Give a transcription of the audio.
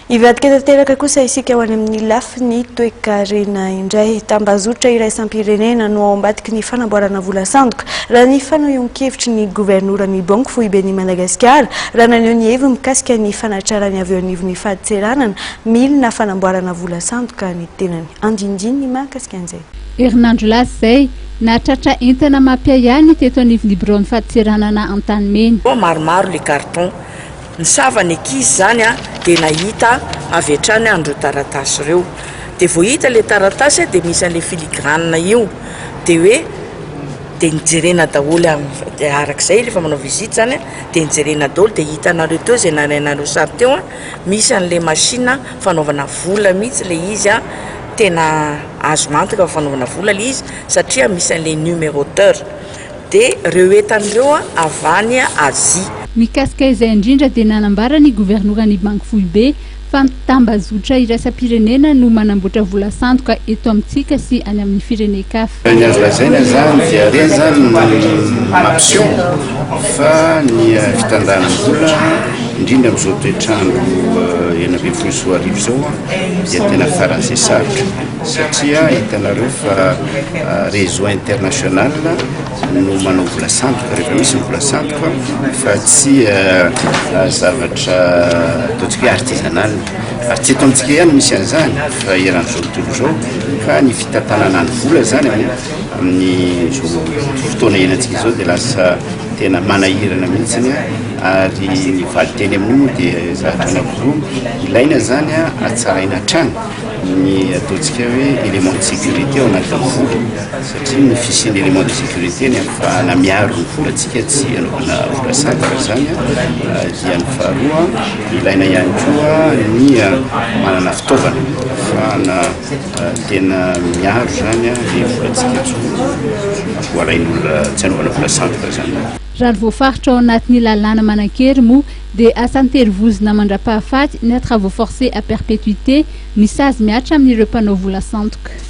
Ivadika tanteraka kosa isika ho any amin'ny lafiny toe-karena indray tambazotra iraisam-pirenena no ao ambadiky ny fanamboarana vola sandoka raha ny fanaohan-kevitry ny governoran'ny Banque Fohiben'ny Madagasikara raha naneho ny heviny mikasika ny fanatrarany avy eo anivon'ny fahadiseranana milina fanamboarana vola sandoka ny tenany andindiny mahakasika an'izay. Herinandro lasa izay nahatratra entana mampiayany teto anivon'ny bureau-ny fahadiseranana Antanimena. Maromaro le carton ny savany ankizy zany dia nahita avy hatrany andro taratasy ireo dia vao hita le taratasy dia misy an'le filigrane io dia hoe dia nijerena daholo arak'izay rehefa manao visite zany dia nijerena daholo dia hitanareo teo izay narainareo sary teo misy an'le machine fanaovana vola mihitsy le izy tena azo mantaka fanaovana vola le izy satria misy an'le numéroteur dia reo entan'ireo avany Azia. Mikasika izay indrindra dia nanambara ny governoran'ny Banque Fohibe fa tambazotra iraisam-pirenena no manamboatra vola sandoka eto amintsika sy any amin'ny firenekafa. Ny azo lazaina zany dia reny zany mampiseho fa ny fitandràna vola indrindra amin'izao toetrandro enina ambin'ny folo sy roa arivo izao dia tena faran'izay sarotra satria hitanareo fa réseau international no manao vola sandoka rehefa misy vola sandoka fa tsy zavatra ataontsika hoe artisanal ary tsy eto amintsika ihany misy an'izany fa eran'izao tontolo izao ka ny fitantanana ny vola zany amin'ny fotoana iainantsika izao dia lasa tena manahirana mihitsiny ary ny valiteny amin'io dia zavatra anankiroa ilaina zany hatsaraina hatrany ny ataontsika hoe élément de sécurité ao anatin'ny vola satria ny fisian'ny élément de sécurité ny fa namiaro ny volantsika tsy anaovana vola sandoka zany dia ny faharoa ilaina ihany koa ny manana fitaovana fana tena miaro zany ny volantsika voalain'olona tsy anaovana vola sandoka zany. Raha ny voafaritra ao anatin'ny lalàna manan-kery moa dia asan'ny terivozina mandrapahafaty na travaux forcés à perpétuité misazy miatra amin'ireo mpanao vola sandoka.